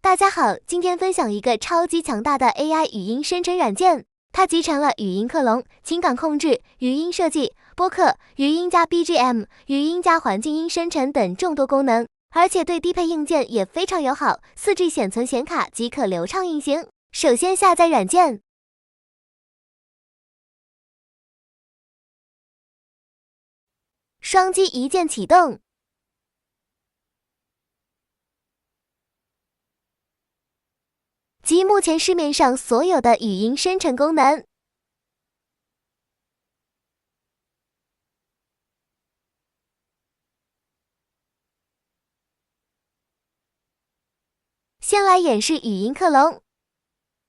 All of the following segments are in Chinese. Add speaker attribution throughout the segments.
Speaker 1: 大家好，今天分享一个超级强大的 AI 语音生成软件，它集成了语音克隆、情感控制、语音设计、播客、语音加 BGM、语音加环境音生成等众多功能，而且对低配硬件也非常友好，4G 显存显卡即可流畅运行。首先下载软件，双击一键启动。及目前市面上所有的语音生成功能。先来演示语音克隆，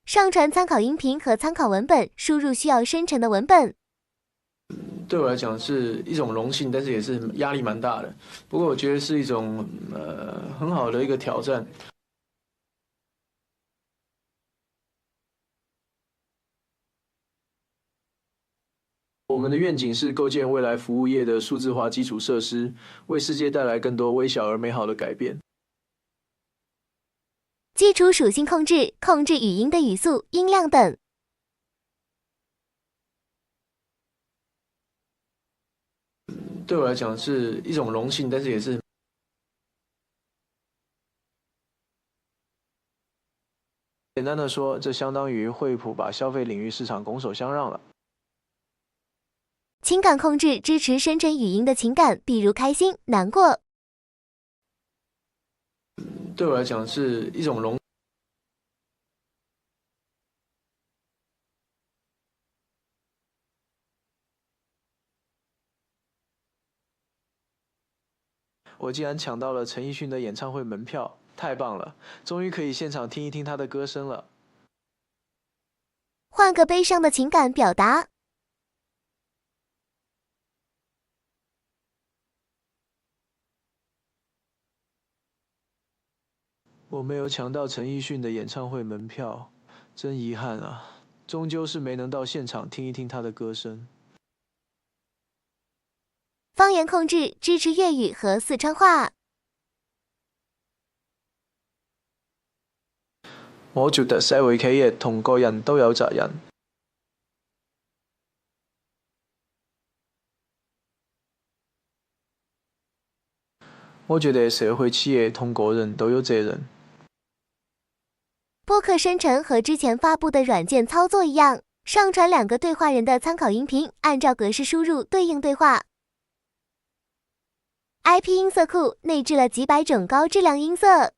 Speaker 1: 上传参考音频和参考文本，输入需要生成的文本。
Speaker 2: 对我来讲是一种荣幸，但是也是压力蛮大的。不过我觉得是一种很好的一个挑战。我们的愿景是构建未来服务业的数字化基础设施，为世界带来更多微小而美好的改变。
Speaker 1: 基础属性控制，控制语音的语速、音量等。
Speaker 2: 对我来讲是一种荣幸，但是也是简单的说，这相当于惠普把消费领域市场拱手相让了。
Speaker 1: 情感控制支持生成语音的情感，比如开心、难过。
Speaker 2: 对我来讲是一种荣。我竟然抢到了陈奕迅的演唱会门票，太棒了！终于可以现场听一听他的歌声了。
Speaker 1: 换个悲伤的情感表达。
Speaker 2: 我没有抢到陈奕迅的演唱会门票，真遗憾啊！终究是没能到现场听一听他的歌声。
Speaker 1: 方言控制支持粤语和四川话。
Speaker 2: 我覺得社會企業同個人都有責任。我覺得社會企業同個人都有責任。
Speaker 1: 播客生成和之前发布的软件操作一样，上传2个对话人的参考音频，按照格式输入对应对话。IP 音色库内置了几百种高质量音色。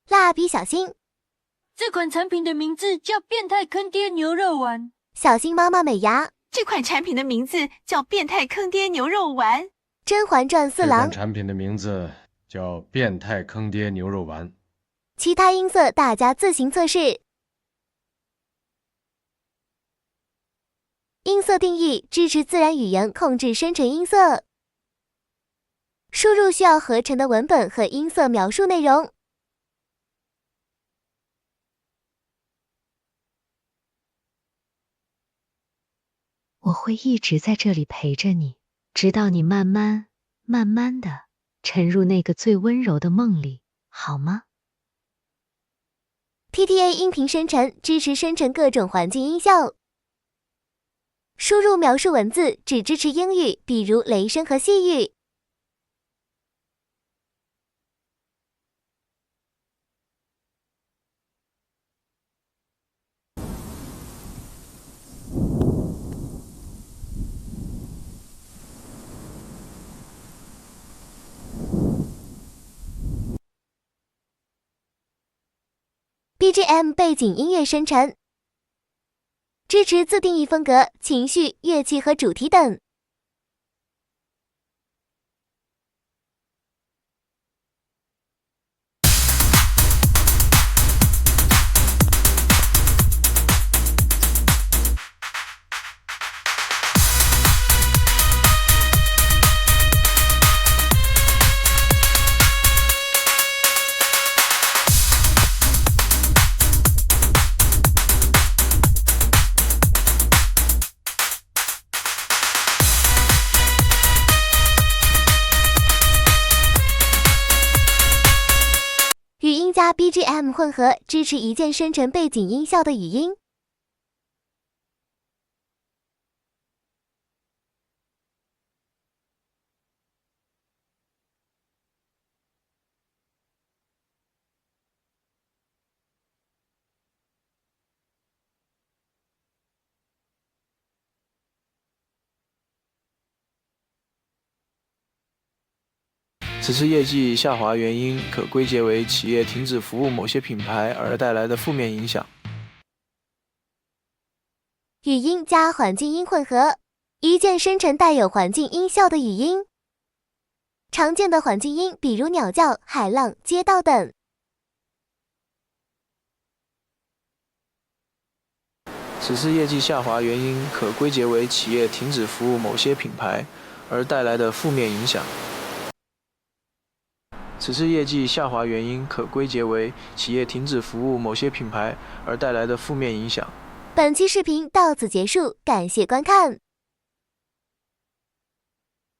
Speaker 1: 蜡笔小新，
Speaker 3: 这款产品的名字叫变态坑爹牛肉丸。
Speaker 1: 小新妈妈美牙，
Speaker 4: 这款产品的名字叫变态坑爹牛肉丸。
Speaker 1: 甄嬛传四郎，
Speaker 5: 这款产品的名字叫变态坑爹牛肉丸。
Speaker 1: 其他音色大家自行测试。音色定义支持自然语言控制生成音色，输入需要合成的文本和音色描述内容。
Speaker 6: 我会一直在这里陪着你，直到你慢慢地沉入那个最温柔的梦里，好吗？
Speaker 1: TTA 音频生成支持生成各种环境音效，输入描述文字只支持英语，比如雷声和细语。BGM 背景音乐生成，支持自定义风格、情绪、乐器和主题等。BGM 混合，支持一键生成背景音效的语音。
Speaker 2: 此次业绩下滑原因可归结为企业停止服务某些品牌而带来的负面影响。
Speaker 1: 语音加环境音混合，一键生成带有环境音效的语音。常见的环境音比如鸟叫、海浪、街道等。
Speaker 2: 此次业绩下滑原因可归结为企业停止服务某些品牌而带来的负面影响。此次业绩下滑原因可归结为企业停止服务某些品牌而带来的负面影响。
Speaker 1: 本期视频到此结束，感谢观看。